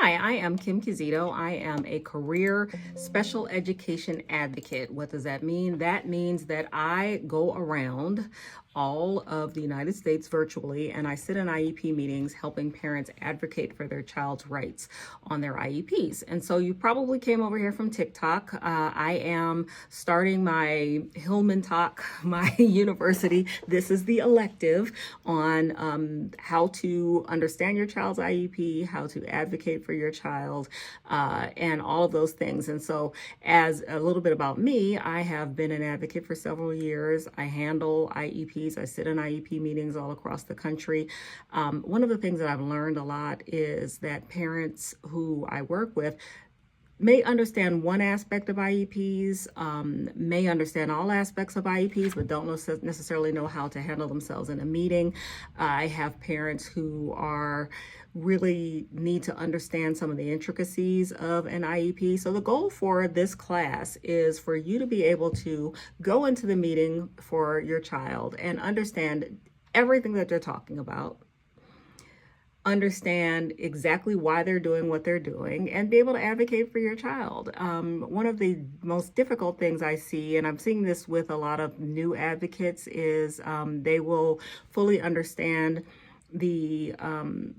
Hi, I am Kim Kizito. I am a career special education advocate. What does that mean? That means that I go around all of the United States virtually and I sit in IEP meetings helping parents advocate for their child's rights on their IEPs. And so you probably came over here from TikTok. I am starting my Hillman Talk, my university. This is the elective on how to understand your child's IEP, how to advocate for your child, and all of those things. And so as a little bit about me, I have been an advocate for several years. I handle IEPs. I sit in IEP meetings all across the country. One of the things that I've learned a lot is that parents who I work with may understand one aspect of IEPs, may understand all aspects of IEPs, but don't necessarily know how to handle themselves in a meeting. I have parents who are really need to understand some of the intricacies of an IEP. So the goal for this class is for you to be able to go into the meeting for your child and understand everything that they're talking about, understand exactly why they're doing what they're doing, and be able to advocate for your child. One of the most difficult things I see, and I'm seeing this with a lot of new advocates, is they will fully understand the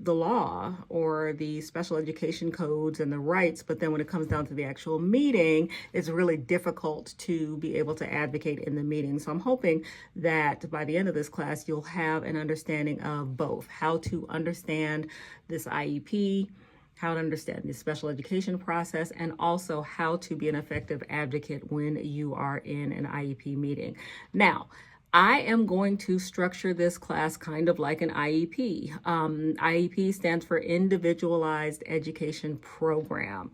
law or the special education codes and the rights, but then when it comes down to the actual meeting, it's really difficult to be able to advocate in the meeting. So I'm hoping that by the end of this class, you'll have an understanding of both how to understand this IEP, how to understand the special education process, and also how to be an effective advocate when you are in an IEP meeting. Now, I am going to structure this class kind of like an IEP. IEP stands for Individualized Education Program.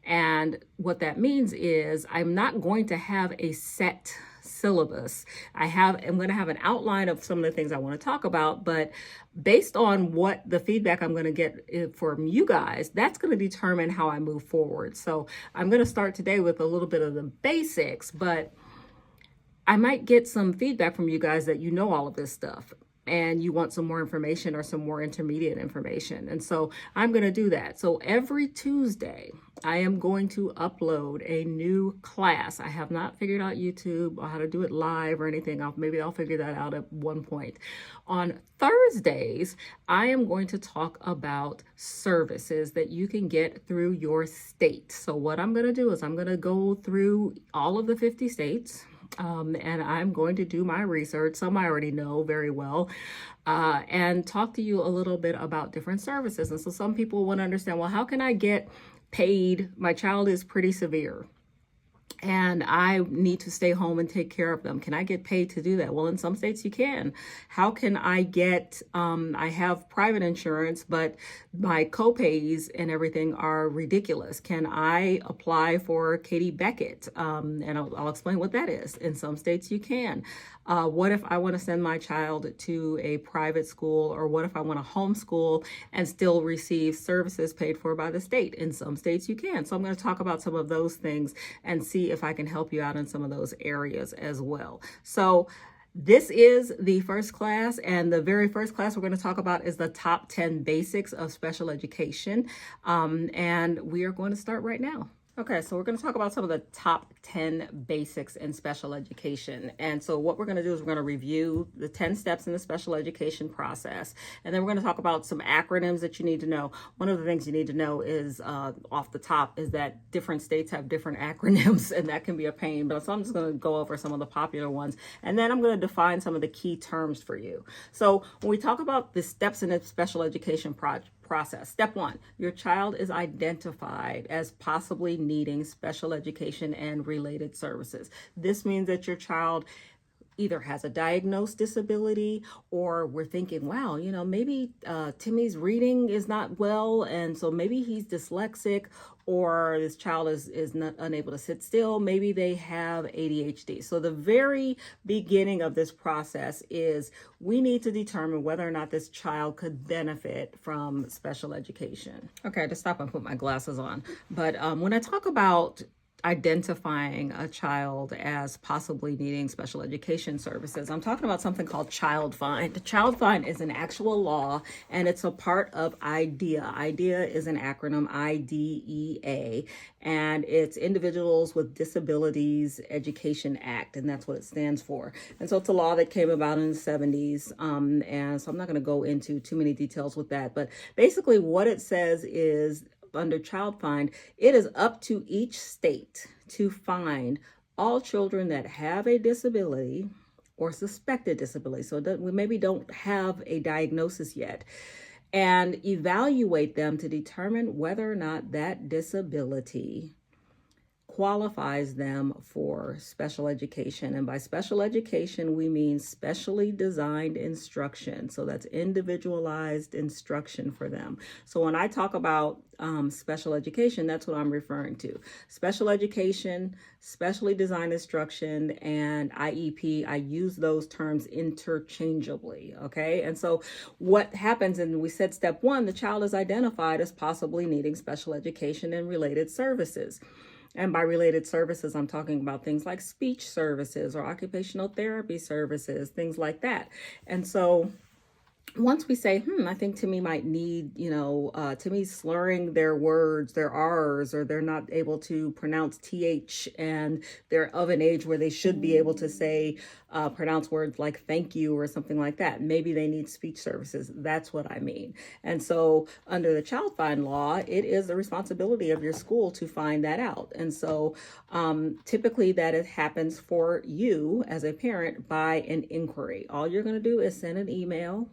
And what that means is I'm not going to have a set syllabus. I'm going to have an outline of some of the things I want to talk about, but based on what the feedback I'm going to get from you guys, that's going to determine how I move forward. So I'm going to start today with a little bit of the basics, but I might get some feedback from you guys that you know all of this stuff and you want some more information or some more intermediate information. And so I'm going to do that. So every Tuesday, I am going to upload a new class. I have not figured out YouTube or how to do it live or anything. Maybe I'll figure that out at one point. On Thursdays, I am going to talk about services that you can get through your state. So what I'm going to do is I'm going to go through all of the 50 states. And I'm going to do my research, some I already know very well, and talk to you a little bit about different services. And so some people want to understand, well, how can I get paid? My child is pretty severe and I need to stay home and take care of them. Can I get paid to do that? Well, in some states you can. How can I get, I have private insurance, but my copays and everything are ridiculous. Can I apply for Katie Beckett? And I'll explain what that is. In some states you can. What if I want to send my child to a private school, or what if I want to homeschool and still receive services paid for by the state? In some states you can. So I'm going to talk about some of those things and see if I can help you out in some of those areas as well. So this is the first class, and the very first class we're going to talk about is the top 10 basics of special education. And we are going to start right now. Okay, so we're going to talk about some of the top 10 basics in special education. And so what we're going to do is we're going to review the 10 steps in the special education process. And then we're going to talk about some acronyms that you need to know. One of the things you need to know is off the top is that different states have different acronyms, and that can be a pain. But so I'm just going to go over some of the popular ones. And then I'm going to define some of the key terms for you. So when we talk about the steps in the special education process. Step 1, your child is identified as possibly needing special education and related services. This means that your child either has a diagnosed disability, or we're thinking, wow, maybe Timmy's reading is not well, and so maybe he's dyslexic, or this child is not unable to sit still. Maybe they have ADHD. So the very beginning of this process is we need to determine whether or not this child could benefit from special education. Okay, to stop and put my glasses on. But when I talk about identifying a child as possibly needing special education services. I'm talking about something called Child Find. Child Find is an actual law, and it's a part of IDEA. IDEA is an acronym, IDEA, and it's Individuals with Disabilities Education Act, and that's what it stands for. And so it's a law that came about in the 70s, and so I'm not going to go into too many details with that, but basically what it says is, under Child Find, it is up to each state to find all children that have a disability or suspected disability, so that we maybe don't have a diagnosis yet, and evaluate them to determine whether or not that disability qualifies them for special education. And by special education, we mean specially designed instruction. So that's individualized instruction for them. So when I talk about special education, that's what I'm referring to. Special education, specially designed instruction, and IEP, I use those terms interchangeably, okay? And so what happens, and we said step one, the child is identified as possibly needing special education and related services. And by related services, I'm talking about things like speech services or occupational therapy services, things like that. And so once we say, I think Timmy might need, Timmy's slurring their words, their R's, or they're not able to pronounce TH, and they're of an age where they should be able to say, pronounce words like thank you or something like that. Maybe they need speech services. That's what I mean. And so under the Child Find law, it is the responsibility of your school to find that out. And so typically that it happens for you as a parent by an inquiry. All you're going to do is send an email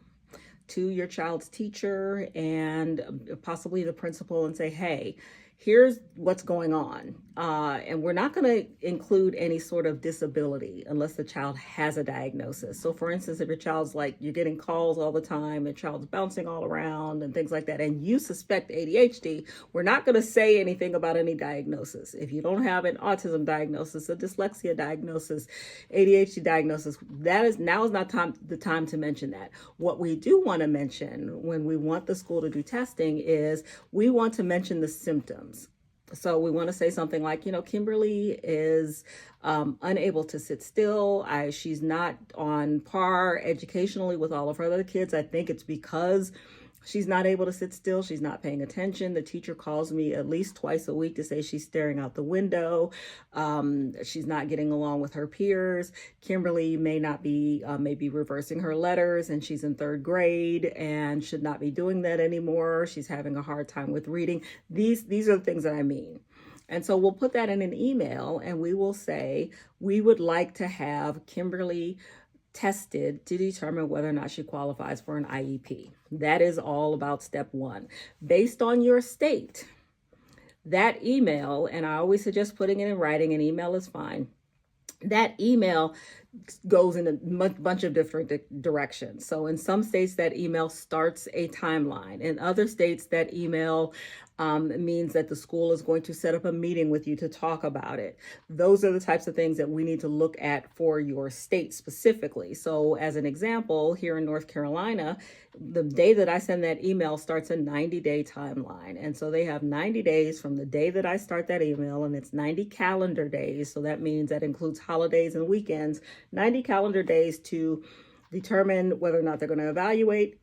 to your child's teacher and possibly the principal and say, hey, here's what's going on. And we're not going to include any sort of disability unless the child has a diagnosis. So for instance, if your child's like, you're getting calls all the time, the child's bouncing all around and things like that, and you suspect ADHD, we're not going to say anything about any diagnosis. If you don't have an autism diagnosis, a dyslexia diagnosis, ADHD diagnosis, now is not the time to mention that. What we do want to mention when we want the school to do testing is we want to mention the symptoms. So we want to say something like, Kimberly is unable to sit still. She's not on par educationally with all of her other kids. I think it's because she's not able to sit still. She's not paying attention. The teacher calls me at least twice a week to say she's staring out the window. She's not getting along with her peers. Kimberly may not be, maybe reversing her letters, and she's in third grade and should not be doing that anymore. She's having a hard time with reading. These are the things that I mean. And so we'll put that in an email, and we will say, we would like to have Kimberly tested to determine whether or not she qualifies for an IEP. That is all about step one. Based on your state, that email, and I always suggest putting it in writing, an email is fine. That email goes in a bunch of different directions. So in some states, that email starts a timeline. In other states, that email means that the school is going to set up a meeting with you to talk about it. Those are the types of things that we need to look at for your state specifically. So as an example, here in North Carolina, the day that I send that email starts a 90-day timeline. And so they have 90 days from the day that I start that email, and it's 90 calendar days. So that means that includes holidays and weekends, 90 calendar days to determine whether or not they're going to evaluate,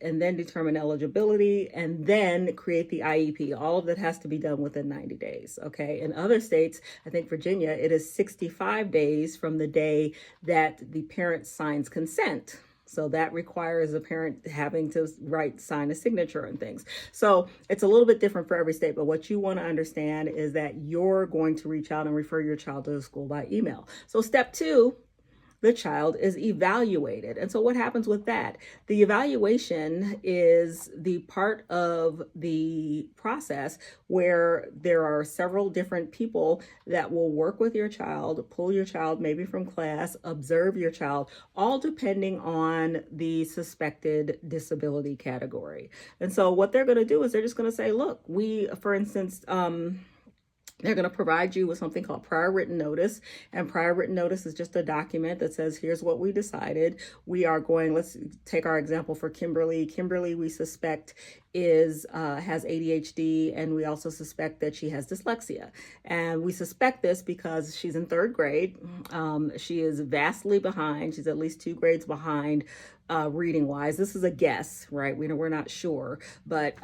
and then determine eligibility, and then create the IEP. All of that has to be done within 90 days, okay? In other states, I think Virginia, it is 65 days from the day that the parent signs consent. So that requires a parent having to sign a signature and things. So it's a little bit different for every state, but what you want to understand is that you're going to reach out and refer your child to the school by email. So step two, the child is evaluated. And so what happens with that? The evaluation is the part of the process where there are several different people that will work with your child, pull your child maybe from class, observe your child, all depending on the suspected disability category. And so what they're going to do is they're just going to say, look, for instance, They're going to provide you with something called prior written notice. And prior written notice is just a document that says, here's what we decided. We are going, let's take our example for Kimberly. Kimberly, we suspect has ADHD, and we also suspect that she has dyslexia. And we suspect this because she's in third grade. She is vastly behind. She's at least 2 grades behind reading wise. This is a guess, right? We're not sure, but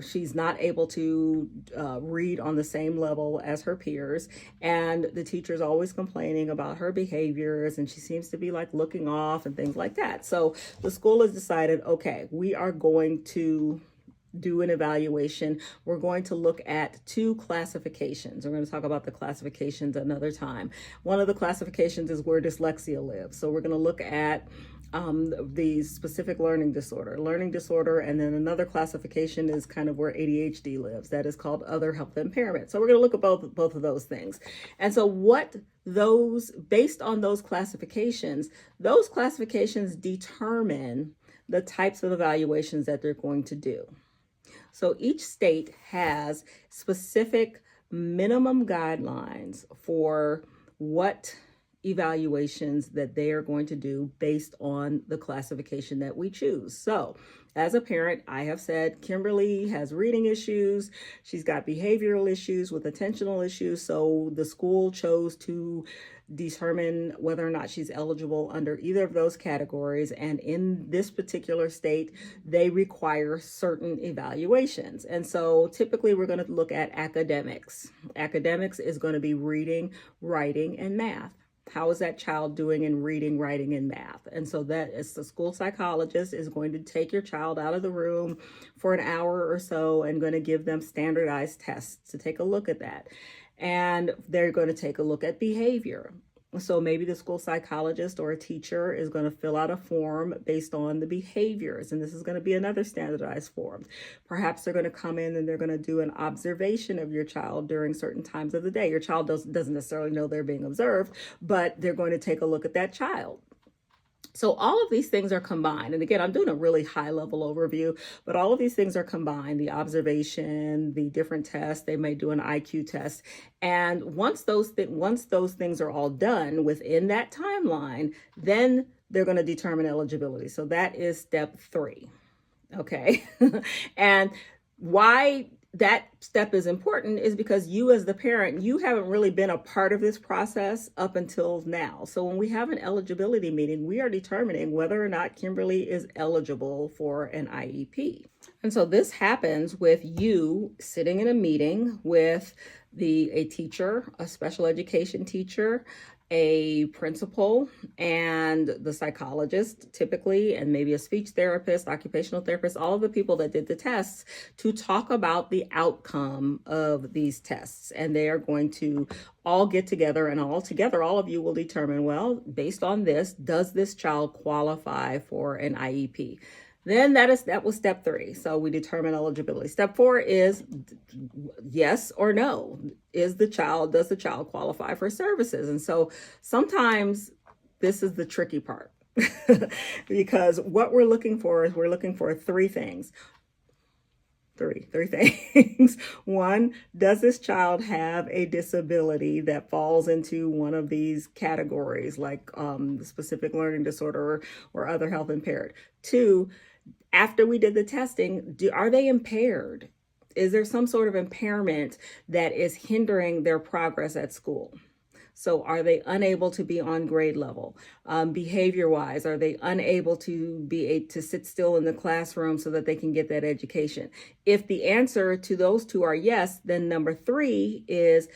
she's not able to read on the same level as her peers. And the teacher's always complaining about her behaviors, and she seems to be like looking off and things like that. So the school has decided, okay, we are going to do an evaluation. We're going to look at 2 classifications. We're going to talk about the classifications another time. One of the classifications is where dyslexia lives. So we're going to look at the specific learning disorder, and then another classification is kind of where ADHD lives. That is called other health impairment. So we're going to look at both of those things. And so based on those classifications determine the types of evaluations that they're going to do. So each state has specific minimum guidelines for what evaluations that they are going to do based on the classification that we choose. So as a parent, I have said Kimberly has reading issues. She's got behavioral issues with attentional issues. So the school chose to determine whether or not she's eligible under either of those categories. And in this particular state, they require certain evaluations. And so typically we're going to look at academics. Academics is going to be reading, writing, and math. How is that child doing in reading, writing, and math? And so that is the school psychologist is going to take your child out of the room for an hour or so and going to give them standardized tests to take a look at that. And they're going to take a look at behavior. So maybe the school psychologist or a teacher is going to fill out a form based on the behaviors, and this is going to be another standardized form. Perhaps they're going to come in and they're going to do an observation of your child during certain times of the day. Your child doesn't necessarily know they're being observed, but they're going to take a look at that child. So all of these things are combined. And again, I'm doing a really high level overview, but all of these things are combined: the observation, the different tests. They may do an IQ test. And once those things are all done within that timeline, then they're going to determine eligibility. So that is step 3. Okay. And why that step is important is because you as the parent, you haven't really been a part of this process up until now. So when we have an eligibility meeting, we are determining whether or not Kimberly is eligible for an IEP. And so this happens with you sitting in a meeting with a teacher, a special education teacher, a principal, and the psychologist typically, and maybe a speech therapist, occupational therapist, all of the people that did the tests, to talk about the outcome of these tests. And they are going to all get together, and all together, all of you will determine, well, based on this, does this child qualify for an IEP? Then that was step 3. So we determine eligibility. Step 4 is yes or no. Does the child qualify for services? And so sometimes this is the tricky part because what we're looking for is 3 things. Three things. 1, does this child have a disability that falls into one of these categories, like specific learning disorder or other health impaired? 2, after we did the testing, are they impaired? Is there some sort of impairment that is hindering their progress at school? So are they unable to be on grade level? Behavior-wise, are they unable to sit still in the classroom so that they can get that education? If the answer to those 2 are yes, then number 3 is,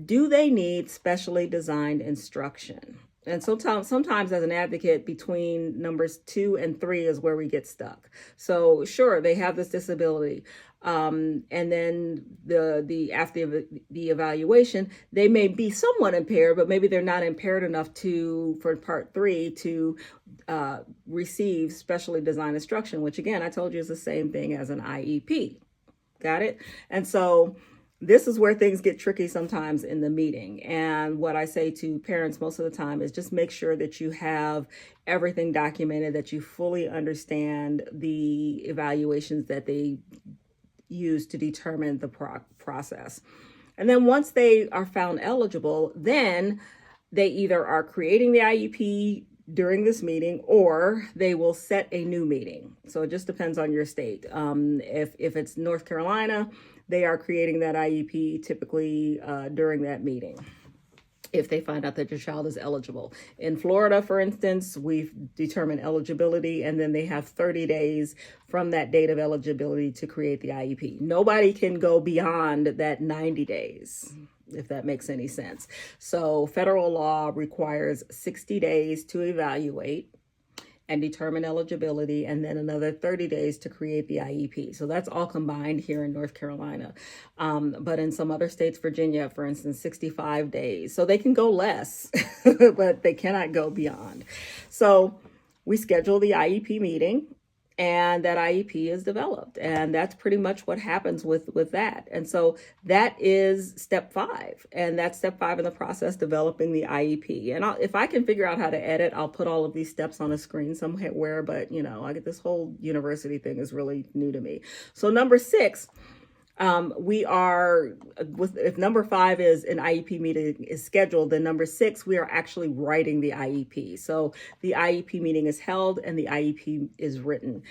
do they need specially designed instruction? And sometimes as an advocate, between numbers 2 and 3 is where we get stuck. So sure, they have this disability. And then after the evaluation, they may be somewhat impaired, but maybe they're not impaired enough for part 3 to receive specially designed instruction, which again, I told you is the same thing as an IEP. Got it? And so this is where things get tricky sometimes in the meeting. And what I say to parents most of the time is just make sure that you have everything documented, that you fully understand the evaluations that they use to determine the process. And then once they are found eligible, then they either are creating the IEP during this meeting, or they will set a new meeting. So it just depends on your state. If it's North Carolina, they are creating that IEP typically during that meeting, if they find out that your child is eligible. In Florida, for instance, we've determined eligibility, and then they have 30 days from that date of eligibility to create the IEP. Nobody can go beyond that 90 days, if that makes any sense. So federal law requires 60 days to evaluate and determine eligibility, and then another 30 days to create the IEP. So that's all combined here in North Carolina. But in some other states, Virginia, for instance, 65 days. So they can go less, but they cannot go beyond. So we schedule the IEP meeting, and that IEP is developed. And that's pretty much what happens with that. And so that is step 5. And that's step 5 in the process, developing the IEP. And if I can figure out how to edit, I'll put all of these steps on a screen somewhere. But, I get this whole university thing is really new to me. So number 6, we are if number 5 is an IEP meeting is scheduled, then number 6, we are actually writing the IEP. So the IEP meeting is held and the IEP is written.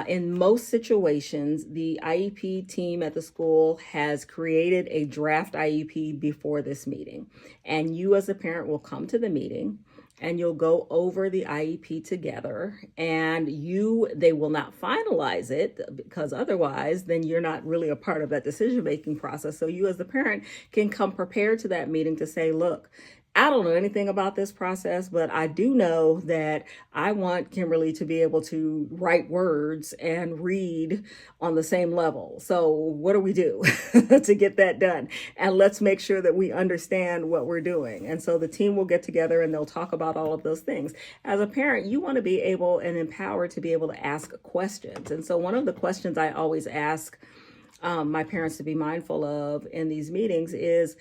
In most situations, the IEP team at the school has created a draft IEP before this meeting, and you as a parent will come to the meeting and you'll go over the IEP together, and they will not finalize it, because otherwise then you're not really a part of that decision-making process. So you as the parent can come prepared to that meeting to say, look, I don't know anything about this process, but I do know that I want Kimberly to be able to write words and read on the same level. So what do we do to get that done? And let's make sure that we understand what we're doing. And so the team will get together and they'll talk about all of those things. As a parent, you want to be able and empowered to be able to ask questions. And so one of the questions I always ask my parents to be mindful of in these meetings is,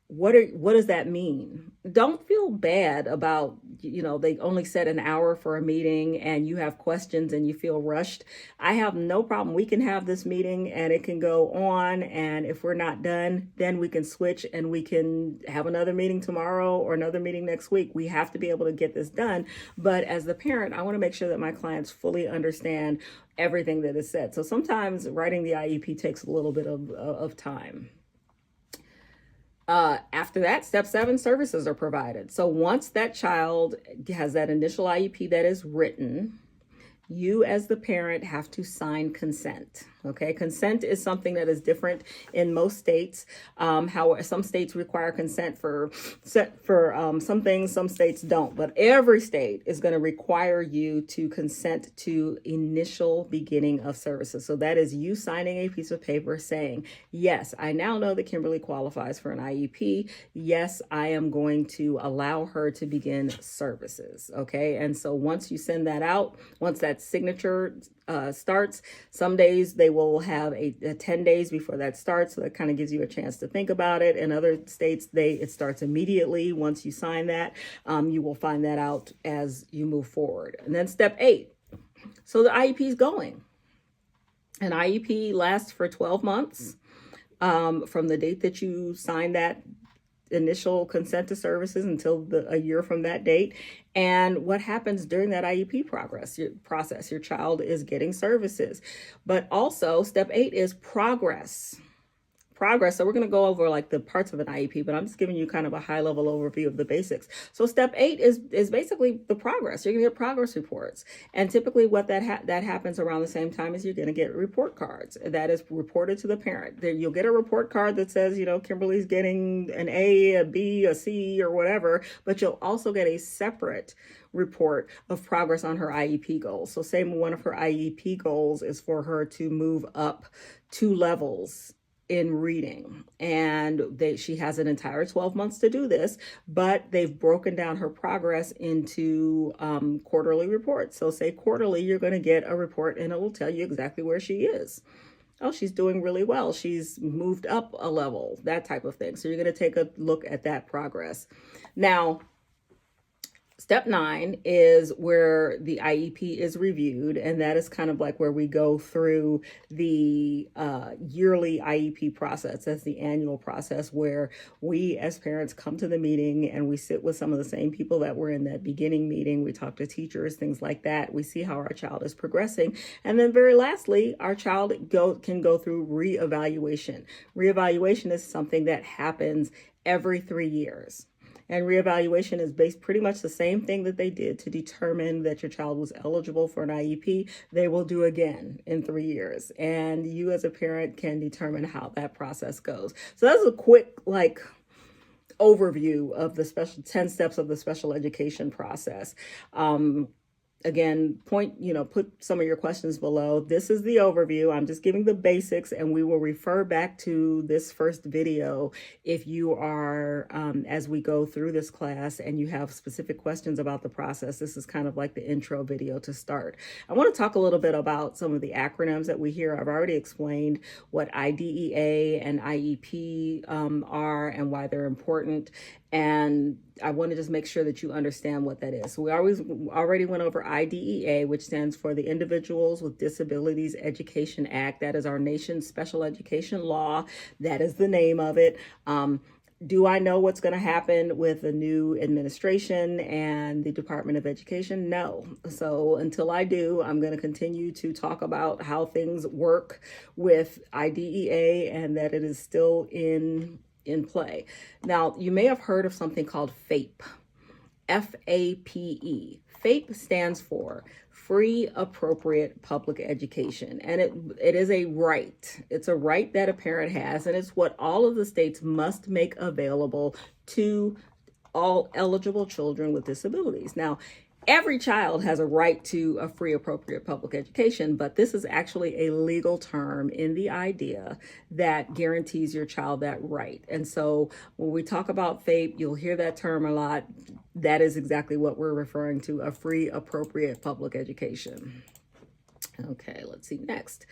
what does that mean? Don't feel bad about, they only set an hour for a meeting and you have questions and you feel rushed. I have no problem. We can have this meeting and it can go on. And if we're not done, then we can switch and we can have another meeting tomorrow or another meeting next week. We have to be able to get this done. But as the parent, I want to make sure that my clients fully understand everything that is said. So sometimes writing the IEP takes a little bit of time. After that, step 7, services are provided. So once that child has that initial IEP that is written, you as the parent have to sign consent. Okay, consent is something that is different in most states. How some states require consent for some things, some states don't. But every state is going to require you to consent to initial beginning of services. So that is you signing a piece of paper saying, yes, I now know that Kimberly qualifies for an IEP. Yes, I am going to allow her to begin services. Okay, and so once you send that out, once that signature starts, some days they will have a 10 days before that starts, so that kind of gives you a chance to think about it. In other states, it starts immediately once you sign that. You will find that out as you move forward. And then step 8, so the IEP is going. An IEP lasts for 12 months from the date that you sign that initial consent to services until a year from that date. And what happens during that IEP process, your child is getting services. But also step 8 is progress. So we're going to go over like the parts of an IEP, but I'm just giving you kind of a high level overview of the basics. So step 8 is basically the progress. You're going to get progress reports. And typically what that happens around the same time is you're going to get report cards that is reported to the parent. You'll get a report card that says, Kimberly's getting an A, a B, a C, or whatever, but you'll also get a separate report of progress on her IEP goals. So say one of her IEP goals is for her to move up 2 levels in reading, and she has an entire 12 months to do this, but they've broken down her progress into quarterly reports. So say quarterly, you're going to get a report and it will tell you exactly where she is. Oh, she's doing really well. She's moved up a level, that type of thing. So you're going to take a look at that progress. Now, Step 9 is where the IEP is reviewed, and that is kind of like where we go through the yearly IEP process. That's the annual process where we as parents come to the meeting and we sit with some of the same people that were in that beginning meeting. We talk to teachers, things like that. We see how our child is progressing. And then very lastly, our child can go through reevaluation. Reevaluation is something that happens every 3 years. And reevaluation is based pretty much the same thing that they did to determine that your child was eligible for an IEP. They will do again in 3 years. And you as a parent can determine how that process goes. So that's a quick overview of the 10 steps of the special education process. Again, put some of your questions below. This is the overview. I'm just giving the basics, and we will refer back to this first video if you are, as we go through this class and you have specific questions about the process. This is kind of like the intro video to start. I want to talk a little bit about some of the acronyms that we hear. I've already explained what IDEA and IEP are and why they're important. And I want to just make sure that you understand what that is. So we already went over IDEA, which stands for the Individuals with Disabilities Education Act. That is our nation's special education law. That is the name of it. Do I know what's going to happen with the new administration and the Department of Education? No. So until I do, I'm going to continue to talk about how things work with IDEA and that it is still in play. Now, you may have heard of something called FAPE, F-A-P-E. FAPE stands for Free Appropriate Public Education, and it is a right. It's a right that a parent has, and it's what all of the states must make available to all eligible children with disabilities. Now, every child has a right to a free, appropriate public education, but this is actually a legal term in the idea that guarantees your child that right. And so when we talk about FAPE, you'll hear that term a lot. That is exactly what we're referring to, a free, appropriate public education. Okay, let's see next.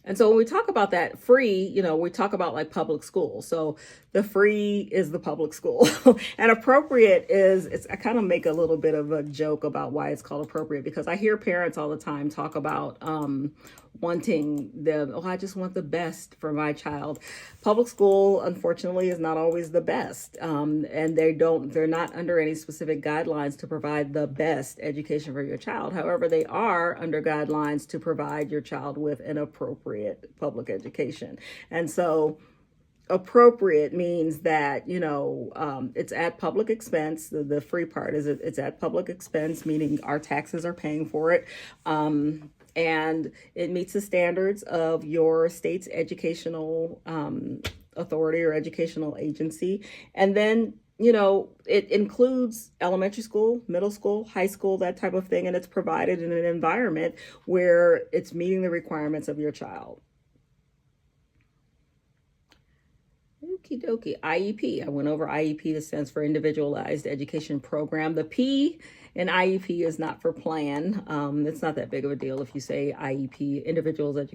And so when we talk about that free, we talk about like public school. So the free is the public school and appropriate I kind of make a little bit of a joke about why it's called appropriate, because I hear parents all the time talk about wanting I just want the best for my child. Public school, unfortunately, is not always the best. And they're not under any specific guidelines to provide the best education for your child. However, they are under guidelines to provide your child with an appropriate public education. And so appropriate means that, it's at public expense. The free part is it's at public expense, meaning our taxes are paying for it. And it meets the standards of your state's educational authority or educational agency. And then, it includes elementary school, middle school, high school, that type of thing. And it's provided in an environment where it's meeting the requirements of your child. Okie dokie. IEP. I went over IEP. That stands for Individualized Education Program. The P in IEP is not for plan. It's not that big of a deal if you say IEP, Individualized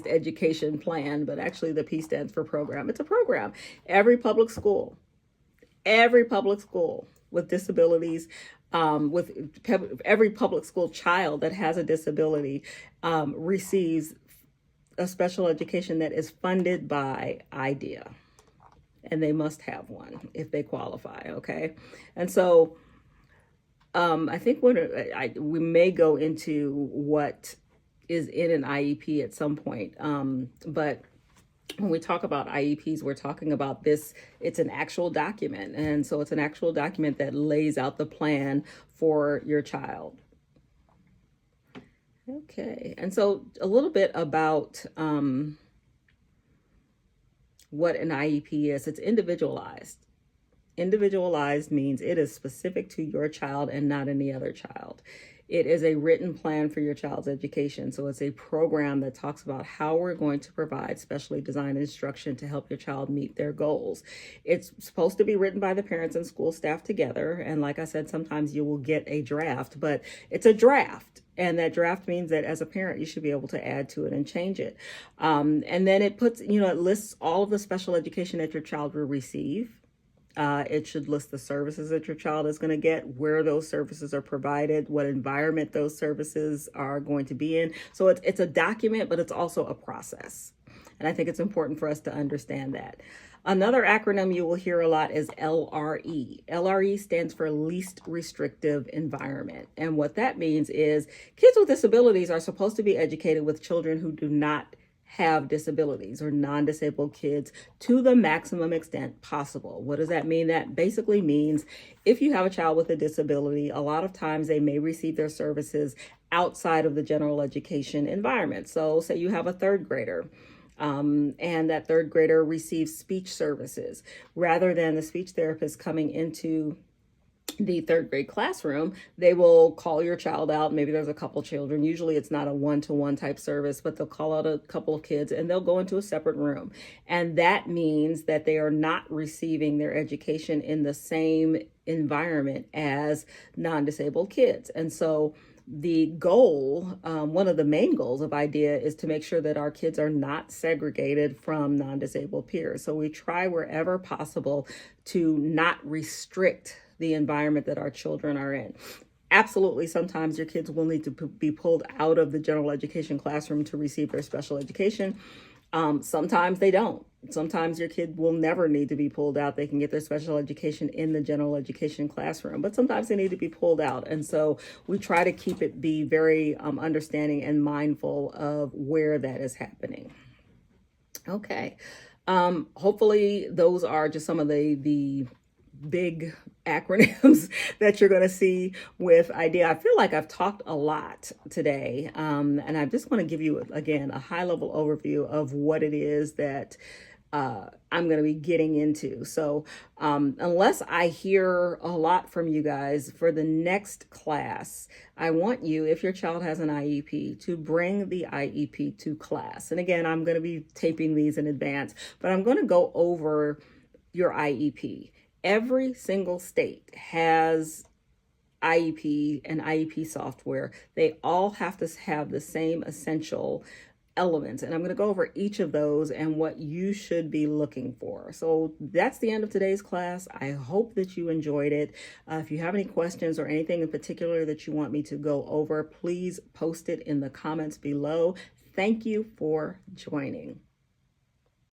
Education Plan, but actually the P stands for program. It's a program. Every public school with disabilities, with every public school child that has a disability receives a special education that is funded by IDEA, and they must have one if they qualify. Okay. And so I think we may go into what is in an IEP at some point. But when we talk about IEPs, we're talking about this. It's an actual document. And so it's an actual document that lays out the plan for your child. Okay, and so a little bit about what an IEP is. It's individualized. Individualized means it is specific to your child and not any other child. It is a written plan for your child's education. So it's a program that talks about how we're going to provide specially designed instruction to help your child meet their goals. It's supposed to be written by the parents and school staff together. And like I said, sometimes you will get a draft, but it's a draft. And that draft means that as a parent, you should be able to add to it and change it. And then it puts, it lists all of the special education that your child will receive. It should list the services that your child is going to get, where those services are provided, what environment those services are going to be in. So it's a document, but it's also a process. And I think it's important for us to understand that. Another acronym you will hear a lot is LRE. LRE stands for least restrictive environment. And what that means is kids with disabilities are supposed to be educated with children who do not have disabilities or non-disabled kids to the maximum extent possible. What does that mean? That basically means if you have a child with a disability, a lot of times they may receive their services outside of the general education environment. So say you have a third grader. And that third grader receives speech services. Rather than the speech therapist coming into the third grade classroom, they will call your child out. Maybe there's a couple children. Usually it's not a one-to-one type service, but they'll call out a couple of kids and they'll go into a separate room. And that means that they are not receiving their education in the same environment as non-disabled kids. And so the goal, one of the main goals of IDEA is to make sure that our kids are not segregated from non-disabled peers. So we try wherever possible to not restrict the environment that our children are in. Absolutely, sometimes your kids will need to be pulled out of the general education classroom to receive their special education. Sometimes they don't. Sometimes your kid will never need to be pulled out. They can get their special education in the general education classroom, but sometimes they need to be pulled out. And so we try to keep it be very understanding and mindful of where that is happening. Okay. Hopefully those are just some of the big acronyms that you're going to see with IDEA. I feel like I've talked a lot today, and I just want to give you, again, a high-level overview of what it is that I'm going to be getting into. So unless I hear a lot from you guys for the next class, I want you, if your child has an IEP, to bring the IEP to class. And again, I'm going to be taping these in advance, but I'm going to go over your IEP. Every single state has IEP and IEP software. They all have to have the same essential elements. And I'm going to go over each of those and what you should be looking for. So that's the end of today's class. I hope that you enjoyed it. If you have any questions or anything in particular that you want me to go over, please post it in the comments below. Thank you for joining.